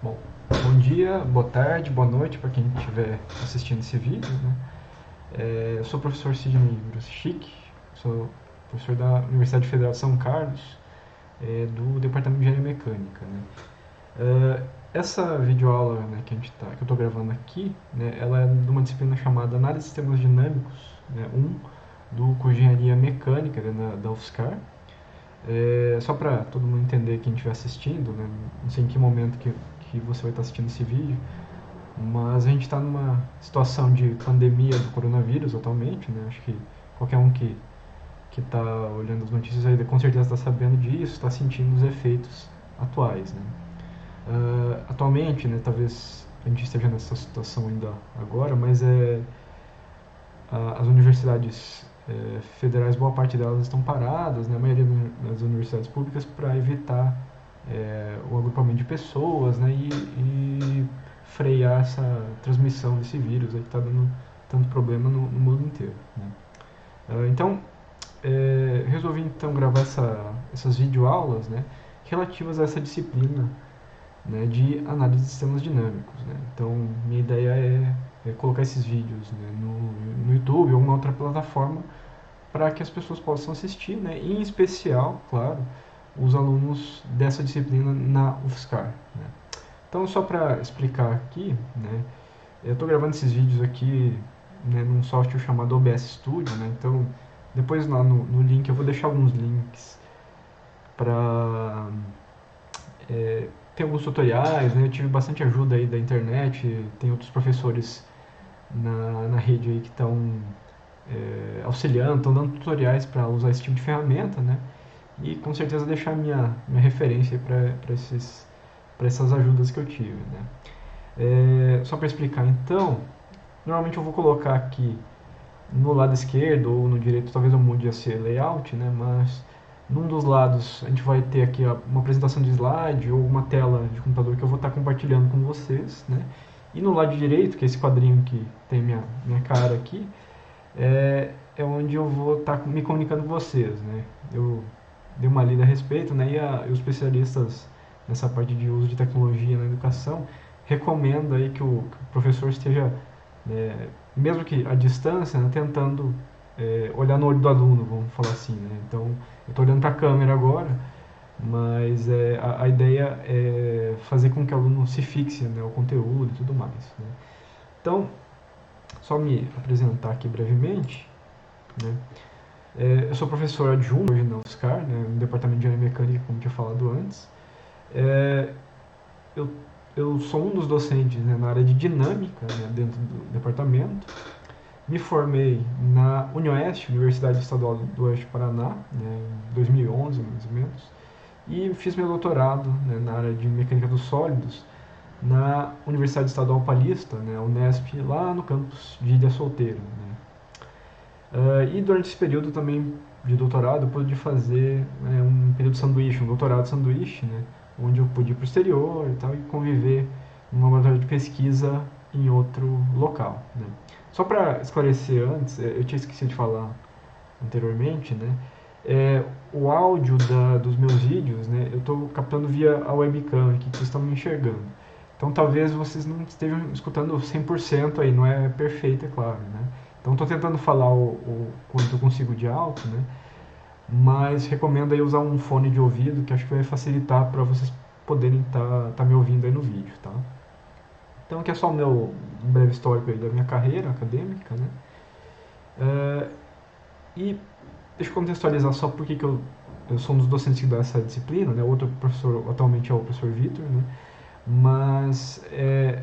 Bom, bom dia, boa tarde, boa noite para quem estiver assistindo esse vídeo, né? Eu sou o professor Sidney Gruschick, sou professor da Universidade Federal de São Carlos, do Departamento de Engenharia Mecânica, né? Essa videoaula, né, que eu estou gravando aqui, né, ela é de uma disciplina chamada Análise de Sistemas Dinâmicos, né, do curso de Engenharia Mecânica, né, da UFSCar. Só para todo mundo entender, quem estiver assistindo, né, não sei em que momento que você vai estar assistindo esse vídeo, mas a gente está numa situação de pandemia do coronavírus atualmente, né? Acho que qualquer um que está olhando as notícias aí com certeza está sabendo disso, está sentindo os efeitos atuais, né? Atualmente, né, talvez a gente esteja nessa situação ainda agora, mas as universidades federais, boa parte delas estão paradas, né, a maioria das universidades públicas, para evitar o agrupamento de pessoas, né, e frear essa transmissão desse vírus aí que está dando tanto problema no mundo inteiro, né. Então, resolvi então gravar essas videoaulas, né, relativas a essa disciplina, né, de análise de sistemas dinâmicos, né. Então, minha ideia é colocar esses vídeos, né, no YouTube ou uma outra plataforma para que as pessoas possam assistir, né, e em especial, claro, os alunos dessa disciplina na UFSCar, né. Então, só para explicar aqui, né, eu estou gravando esses vídeos aqui, né, num software chamado OBS Studio, né, então depois lá no link eu vou deixar alguns links para tem alguns tutoriais, né, eu tive bastante ajuda aí da internet, tem outros professores na rede aí que estão auxiliando, estão dando tutoriais para usar esse tipo de ferramenta, né, e com certeza deixar minha referência para essas ajudas que eu tive, né. Só para explicar então, normalmente eu vou colocar aqui no lado esquerdo ou no direito, talvez eu mude esse layout, né, mas num dos lados a gente vai ter aqui uma apresentação de slide ou uma tela de computador que eu vou estar compartilhando com vocês, né, e no lado direito, que é esse quadrinho que tem minha cara aqui, é onde eu vou estar me comunicando com vocês, né. Eu dei uma lida a respeito, né, e os especialistas nessa parte de uso de tecnologia na educação recomendo aí que o professor esteja, mesmo que à distância, né, tentando olhar no olho do aluno, vamos falar assim, né. Então, eu estou olhando para a câmera agora, mas a ideia é fazer com que o aluno se fixe, né, ao conteúdo e tudo mais, né. Então, só me apresentar aqui brevemente, né. Eu sou professor adjunto hoje na UFSCar, né, no Departamento de Engenharia Mecânica, como tinha falado antes. Eu, eu sou um dos docentes, né, na área de dinâmica, né, dentro do departamento. Me formei na UniOeste, Universidade Estadual do Oeste do Paraná, né, em 2011, mais ou menos. E fiz meu doutorado, né, na área de mecânica dos sólidos na Universidade Estadual Paulista, né, Unesp, lá no campus de Ilha Solteira, né. E durante esse período também de doutorado eu pude fazer, né, um período sanduíche, um doutorado sanduíche, né, onde eu pude ir para o exterior e tal e conviver num laboratório de pesquisa em outro local, né. Só para esclarecer antes, eu tinha esquecido de falar anteriormente, né, o áudio dos meus vídeos, né, eu estou captando via a webcam aqui que vocês estão me enxergando. Então talvez vocês não estejam escutando 100% aí, não é perfeito, é claro, né. Então estou tentando falar o quanto eu consigo de alto, né, mas recomendo aí usar um fone de ouvido, que acho que vai facilitar para vocês poderem tá me ouvindo aí no vídeo, tá? Então aqui é só um breve histórico aí da minha carreira acadêmica, né? E deixa eu contextualizar só porque que eu sou um dos docentes que dá essa disciplina, né? O outro professor atualmente é o professor Vitor, né? Mas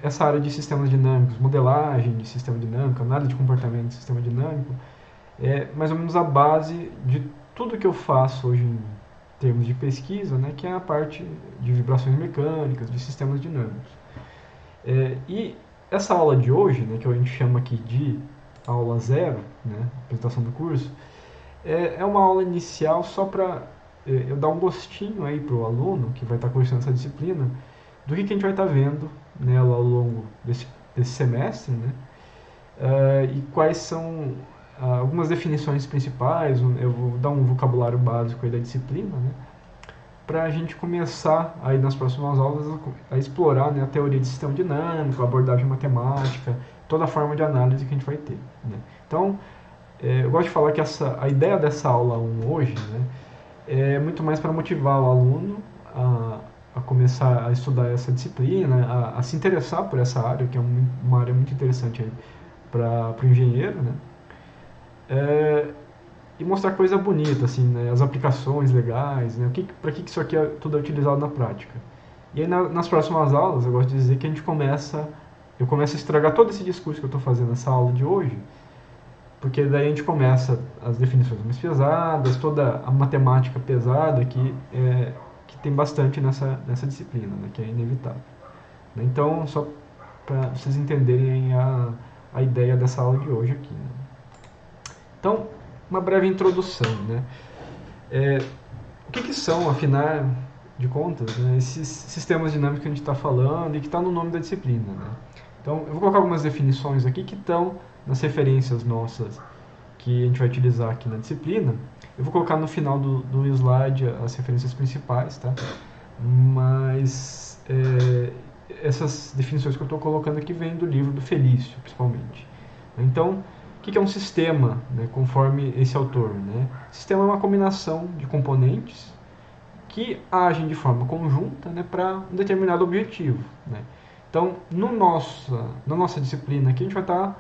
essa área de sistemas dinâmicos, modelagem de sistema dinâmico, análise de comportamento de sistema dinâmico, é mais ou menos a base de tudo que eu faço hoje em termos de pesquisa, né, que é a parte de vibrações mecânicas, de sistemas dinâmicos. E essa aula de hoje, né, que a gente chama aqui de aula zero, né, apresentação do curso, é uma aula inicial só para eu dar um gostinho aí para o aluno que vai estar cursando essa disciplina do que a gente vai estar vendo nela ao longo desse semestre, né, e quais são algumas definições principais. Eu vou dar um vocabulário básico aí da disciplina, né, para a gente começar aí nas próximas aulas a explorar, né, a teoria de sistema dinâmico, a abordagem matemática, toda a forma de análise que a gente vai ter, né? Então, eu gosto de falar que a ideia dessa aula 1 hoje, né, é muito mais para motivar o aluno a começar a estudar essa disciplina, a se interessar por essa área, que é uma área muito interessante para o engenheiro, né? E mostrar coisa bonita, assim, né? As aplicações legais, né? Para que isso aqui tudo é utilizado na prática. E aí nas próximas aulas, eu gosto de dizer que eu começo a estragar todo esse discurso que eu estou fazendo nessa aula de hoje, porque daí a gente começa as definições mais pesadas, toda a matemática pesada que tem bastante nessa disciplina, né? Que é inevitável. Então, só para vocês entenderem a ideia dessa aula de hoje aqui, né? Então, uma breve introdução, né? O que são, afinal de contas, né, esses sistemas dinâmicos que a gente está falando e que está no nome da disciplina, né? Então, eu vou colocar algumas definições aqui que estão nas referências nossas que a gente vai utilizar aqui na disciplina. Eu vou colocar no final do slide as referências principais, tá? Mas essas definições que eu estou colocando aqui vêm do livro do Felício, principalmente. Então, o que é um sistema, né, conforme esse autor, né? Sistema é uma combinação de componentes que agem de forma conjunta, né, para um determinado objetivo, né? Então, na nossa disciplina aqui, a gente vai estar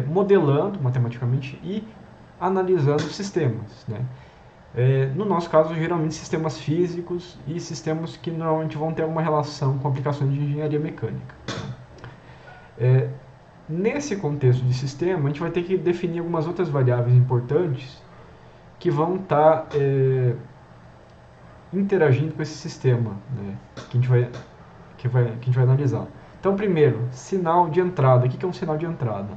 modelando matematicamente e analisando sistemas, né? No nosso caso, geralmente sistemas físicos e sistemas que normalmente vão ter alguma relação com aplicações de engenharia mecânica. Nesse contexto de sistema, a gente vai ter que definir algumas outras variáveis importantes que vão estar interagindo com esse sistema, né, que a gente vai analisar. Então, primeiro, sinal de entrada. O que é um sinal de entrada?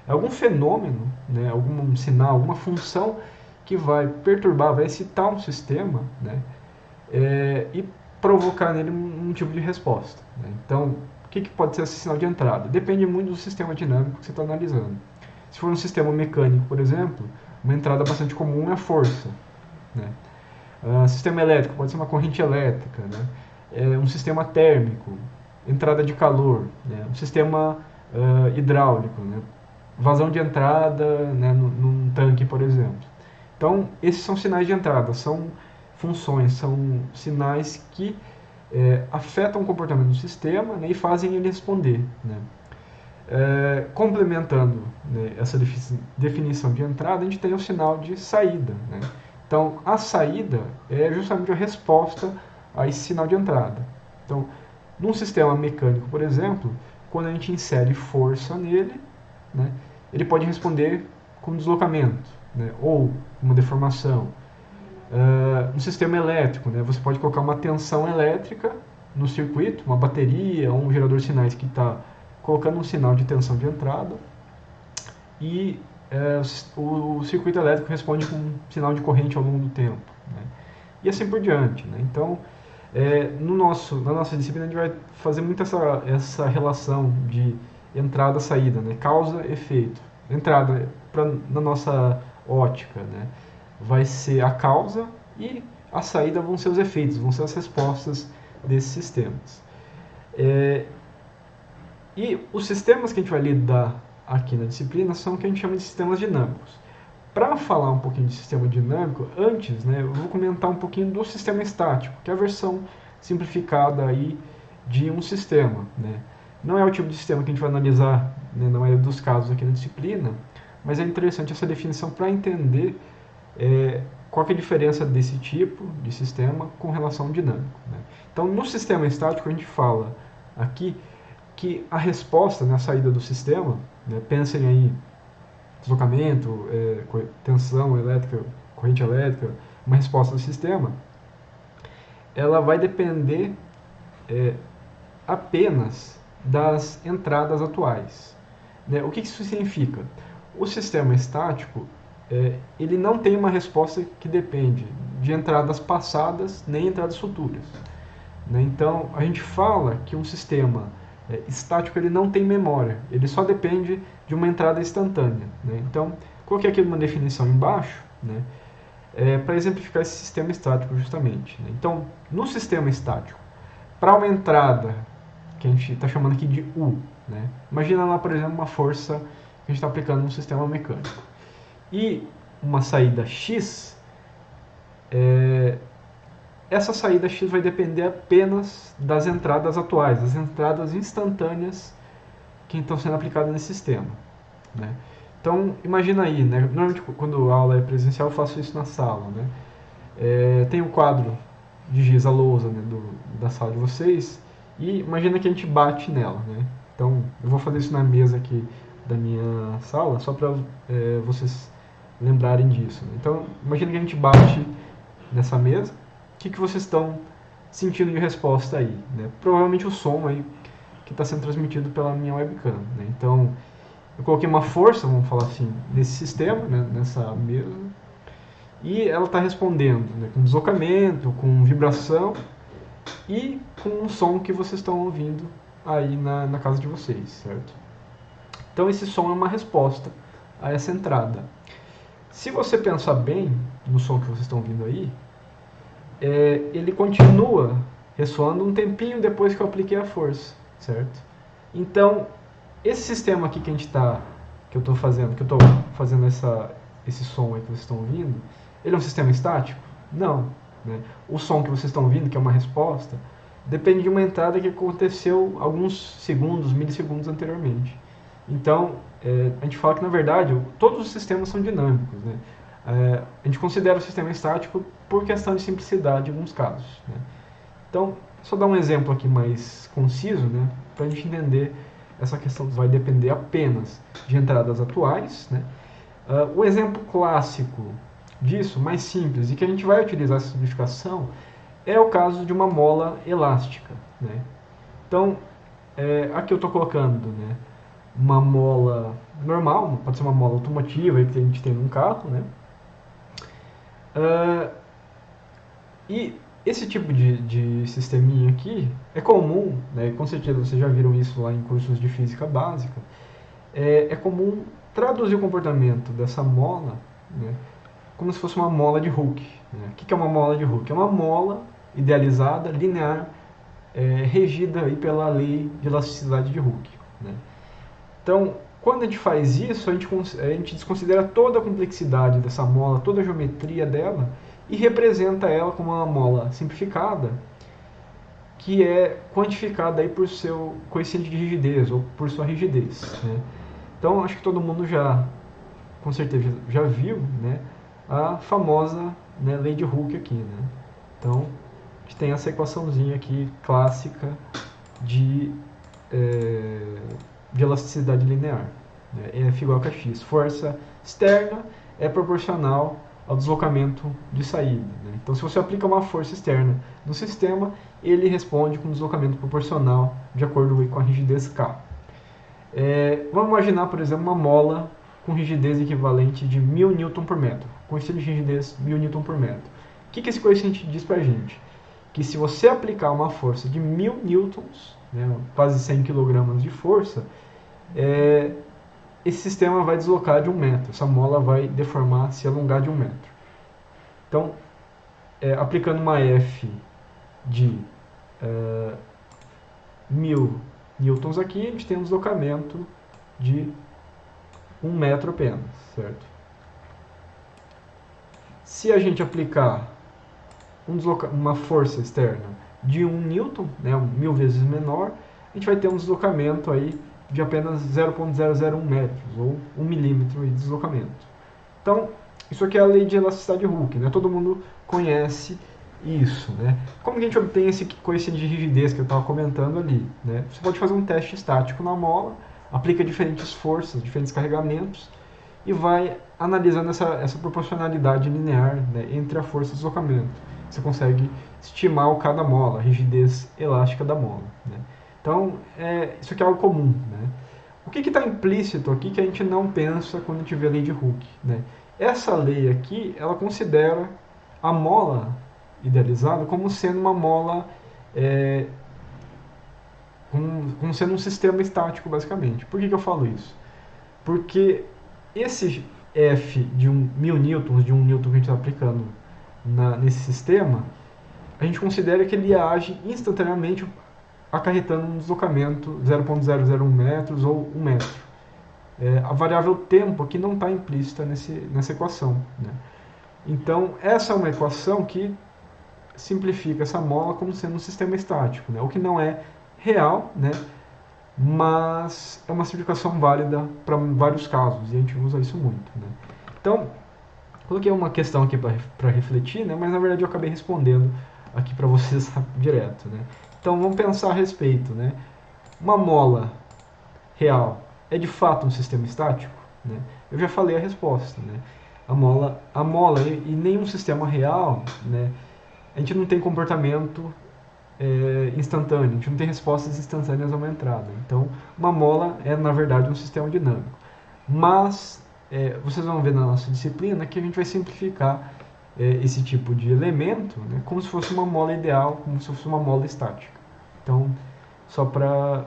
É algum fenômeno, né, algum sinal, alguma função que vai perturbar, vai excitar um sistema, né, e provocar nele um tipo de resposta, né? Então, o que pode ser esse sinal de entrada? Depende muito do sistema dinâmico que você está analisando. Se for um sistema mecânico, por exemplo, uma entrada bastante comum é a força, né? Sistema elétrico pode ser uma corrente elétrica, né? Um sistema térmico, entrada de calor, né? Um sistema hidráulico, né? Vazão de entrada, né, num tanque, por exemplo. Então, esses são sinais de entrada, são funções, são sinais que afetam o comportamento do sistema, né, e fazem ele responder, né? Complementando, né, essa definição de entrada, a gente tem o sinal de saída, né? Então, a saída é justamente a resposta a esse sinal de entrada. Então, num sistema mecânico, por exemplo, quando a gente insere força nele, né, ele pode responder com deslocamento, né, ou uma deformação. No sistema elétrico, né, você pode colocar uma tensão elétrica no circuito, uma bateria ou um gerador de sinais que está colocando um sinal de tensão de entrada e o circuito elétrico responde com um sinal de corrente ao longo do tempo, né, e assim por diante, né. Então, na nossa disciplina a gente vai fazer muito essa relação de entrada-saída, né, causa-efeito. Entrada, na nossa ótica, né, vai ser a causa e a saída vão ser os efeitos, vão ser as respostas desses sistemas. E os sistemas que a gente vai lidar aqui na disciplina são o que a gente chama de sistemas dinâmicos. Para falar um pouquinho de sistema dinâmico, antes, né, eu vou comentar um pouquinho do sistema estático, que é a versão simplificada aí de um sistema, né? Não é o tipo de sistema que a gente vai analisar, né, na maioria dos casos aqui na disciplina, mas é interessante essa definição para entender qual que é a diferença desse tipo de sistema com relação ao dinâmico, né? Então, no sistema estático, a gente fala aqui que a resposta, né, a saída do sistema, né, pensem aí deslocamento, tensão elétrica, corrente elétrica, uma resposta do sistema, ela vai depender apenas das entradas atuais, né? O que isso significa? O sistema estático ele não tem uma resposta que depende de entradas passadas nem entradas futuras, né? Então, a gente fala que um sistema estático ele não tem memória, ele só depende de uma entrada instantânea, né? Então, coloquei aqui uma definição embaixo, né? para exemplificar esse sistema estático justamente, né? Então, no sistema estático, para uma entrada, que a gente está chamando aqui de U, né? Imagina lá, por exemplo, uma força que a gente está aplicando no sistema mecânico. E uma saída X, essa saída X vai depender apenas das entradas atuais, das entradas instantâneas que estão sendo aplicadas nesse sistema, né? Então, imagina aí, né? Normalmente quando a aula é presencial eu faço isso na sala, né? Tem um quadro de giz, a lousa, né, da sala de vocês, e imagina que a gente bate nela, né? Então, eu vou fazer isso na mesa aqui da minha sala, só para vocês lembrarem disso, né? Então, imagina que a gente bate nessa mesa, o que vocês estão sentindo de resposta aí, né? Provavelmente o som aí que está sendo transmitido pela minha webcam, né? Então, eu coloquei uma força, vamos falar assim, nesse sistema, né, nessa mesa, e ela está respondendo, né, com deslocamento, com vibração e com um som que vocês estão ouvindo aí na casa de vocês, certo? Então esse som é uma resposta a essa entrada. Se você pensar bem no som que vocês estão ouvindo aí, ele continua ressoando um tempinho depois que eu apliquei a força, certo? Então esse sistema aqui que eu estou fazendo esse som aí que vocês estão ouvindo, ele é um sistema estático? Não, né? O som que vocês estão ouvindo, que é uma resposta, depende de uma entrada que aconteceu alguns segundos, milissegundos anteriormente. Então, a gente fala que, na verdade, todos os sistemas são dinâmicos, né? A gente considera o sistema estático por questão de simplicidade em alguns casos, né? Então, só dar um exemplo aqui mais conciso, né, para a gente entender essa questão. Vai depender apenas de entradas atuais, né? O exemplo clássico disso, mais simples, e que a gente vai utilizar essa simplificação, é o caso de uma mola elástica, né? Então, aqui eu estou colocando, né, uma mola normal, pode ser uma mola automotiva que a gente tem num carro, né? E esse tipo de sisteminha aqui é comum, né? Com certeza vocês já viram isso lá em cursos de física básica. É comum traduzir o comportamento dessa mola, né, como se fosse uma mola de Hooke, né? O que é uma mola de Hooke? É uma mola idealizada, linear, regida aí pela lei de elasticidade de Hooke, né? Então, quando a gente faz isso, a gente desconsidera toda a complexidade dessa mola, toda a geometria dela, e representa ela como uma mola simplificada, que é quantificada aí por seu coeficiente de rigidez, ou por sua rigidez, né? Então, acho que todo mundo com certeza, já viu, né, a famosa, né, lei de Hooke aqui, né? Então, a gente tem essa equaçãozinha aqui, clássica, de elasticidade linear, né? F igual a X. Força externa é proporcional ao deslocamento de saída, né? Então, se você aplica uma força externa no sistema, ele responde com deslocamento proporcional de acordo com a rigidez K. Vamos imaginar, por exemplo, uma mola com rigidez equivalente de 1000 Newton por metro, coeficiente de rigidez 1000 Newton por metro. O que esse coeficiente diz pra gente? Que se você aplicar uma força de 1000 newtons, né, quase 100 kg de força, esse sistema vai deslocar de 1 metro, essa mola vai deformar, se alongar de 1 metro. Então, aplicando uma F de 1000 newtons aqui, a gente tem um deslocamento de 1 metro apenas, certo? Se a gente aplicar uma força externa de 1 newton, né, 1000 vezes menor, a gente vai ter um deslocamento aí de apenas 0,001 metros, ou 1 milímetro de deslocamento. Então, isso aqui é a lei de elasticidade Hooke, né? Todo mundo conhece isso, né? Como que a gente obtém esse coeficiente de rigidez que eu estava comentando ali, né? Você pode fazer um teste estático na mola, aplica diferentes forças, diferentes carregamentos, e vai analisando essa proporcionalidade linear, né, entre a força e o deslocamento. Você consegue estimar o K da mola, a rigidez elástica da mola, né? Então, isso aqui é algo comum, né? O que está implícito aqui que a gente não pensa quando a gente vê a lei de Hooke, né? Essa lei aqui, ela considera a mola idealizada como sendo uma mola, como sendo um sistema estático, basicamente. Por que eu falo isso? Porque esse F de 1000 newtons, de 1 newton que a gente está aplicando nesse sistema, a gente considera que ele age instantaneamente acarretando um deslocamento 0,001 metros ou 1 metro. A variável tempo aqui não está implícita nessa equação, né? Então, essa é uma equação que simplifica essa mola como sendo um sistema estático, né? O que não é real, né? Mas é uma simplificação válida para vários casos, e a gente usa isso muito, né? Então, coloquei uma questão aqui para refletir, né? Mas na verdade eu acabei respondendo aqui para vocês direto, né? Então, vamos pensar a respeito, né? Uma mola real é de fato um sistema estático, né? Eu já falei a resposta, né? A mola e nenhum sistema real, né? A gente não tem comportamento instantâneo, a gente não tem respostas instantâneas a uma entrada. Então, uma mola é, na verdade, um sistema dinâmico. Mas, vocês vão ver na nossa disciplina que a gente vai simplificar esse tipo de elemento, né, como se fosse uma mola ideal, como se fosse uma mola estática. Então, só para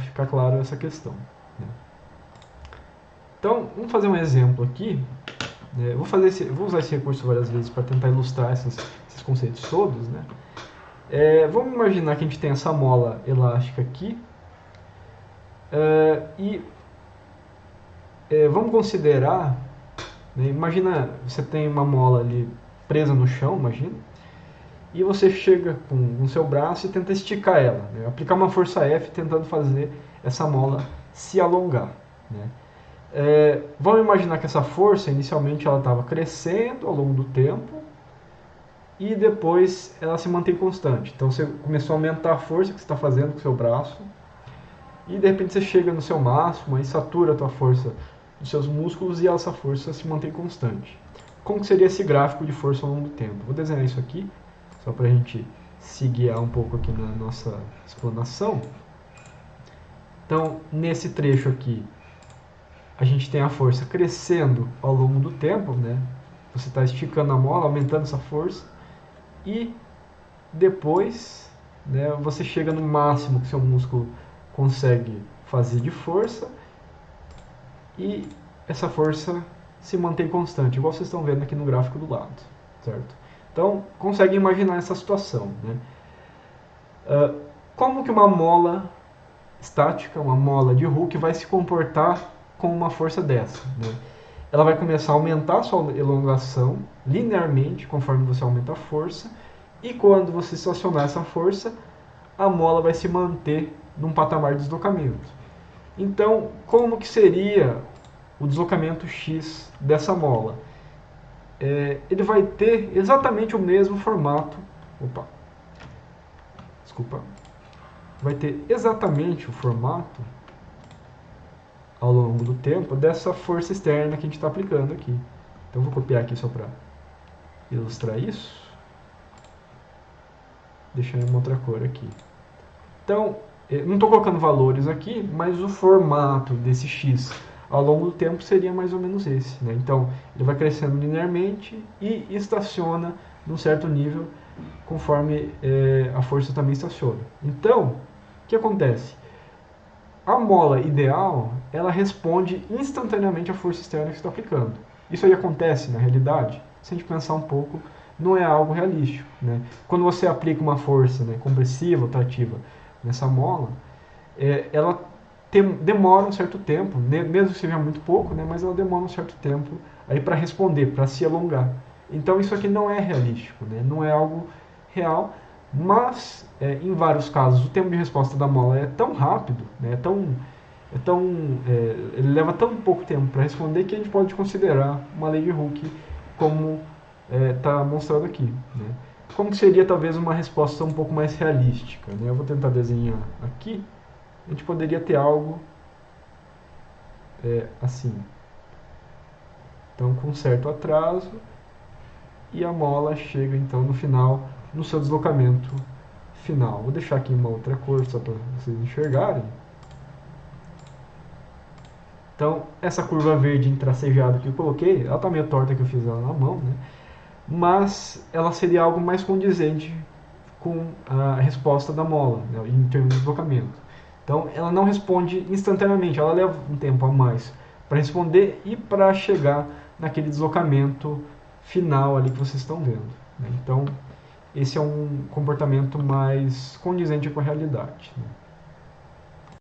ficar claro essa questão, né? Então, vamos fazer um exemplo aqui. Vou usar esse recurso várias vezes para tentar ilustrar esses conceitos todos, né? Vamos imaginar que a gente tem essa mola elástica aqui e vamos considerar, né, imagina você tem uma mola ali presa no chão, imagina, e você chega com o seu braço e tenta esticar ela, né, aplicar uma força F tentando fazer essa mola se alongar, né? Vamos imaginar que essa força inicialmente ela estava crescendo ao longo do tempo e depois ela se mantém constante. Então você começou a aumentar a força que você está fazendo com o seu braço e de repente você chega no seu máximo, aí satura a tua força dos seus músculos e essa força se mantém constante. Como que seria esse gráfico de força ao longo do tempo? Vou desenhar isso aqui, só para a gente se guiar um pouco aqui na nossa explanação. Então, nesse trecho aqui, a gente tem a força crescendo ao longo do tempo, né? Você está esticando a mola, aumentando essa força, e depois, né, você chega no máximo que seu músculo consegue fazer de força, e essa força se mantém constante, igual vocês estão vendo aqui no gráfico do lado, certo? Então, consegue imaginar essa situação, né? Como que uma mola estática, uma mola de Hooke, vai se comportar com uma força dessa, né? Ela vai começar a aumentar a sua elongação linearmente conforme você aumenta a força, e quando você estacionar essa força, a mola vai se manter num patamar de deslocamento. Então, como que seria o deslocamento x dessa mola? Ele vai ter exatamente o mesmo formato. Vai ter exatamente o formato ao longo do tempo dessa força externa que a gente está aplicando aqui. Então vou copiar aqui só para ilustrar isso, deixando uma outra cor aqui. Então, não estou colocando valores aqui, mas o formato desse x ao longo do tempo seria mais ou menos esse, né? Então, ele vai crescendo linearmente e estaciona num certo nível conforme a força também estaciona. Então, o que acontece? A mola ideal, ela responde instantaneamente à força externa que você está aplicando. Isso aí acontece na realidade? Se a gente pensar um pouco, não é algo realístico, né? Quando você aplica uma força, né, compressiva ou trativa nessa mola, ela demora um certo tempo, mesmo que seja muito pouco, né, mas ela demora um certo tempo aí para responder, para se alongar. Então isso aqui não é realístico, né? Não é algo real, mas em vários casos o tempo de resposta da mola é tão rápido, né? Ele leva tão pouco tempo para responder que a gente pode considerar uma lei de Hooke como está mostrado aqui, né? Como que seria talvez uma resposta um pouco mais realística, né? Eu vou tentar desenhar aqui. A gente poderia ter algo assim. Então, com certo atraso, e a mola chega então no final, no seu deslocamento final. Vou deixar aqui uma outra cor só para vocês enxergarem. Então, essa curva verde tracejada que eu coloquei, ela está meio torta que eu fiz ela na mão, né? Mas ela seria algo mais condizente com a resposta da mola, né, em termos de deslocamento. Então, ela não responde instantaneamente, ela leva um tempo a mais para responder e para chegar naquele deslocamento final ali que vocês estão vendo, né? Então, esse é um comportamento mais condizente com a realidade, né?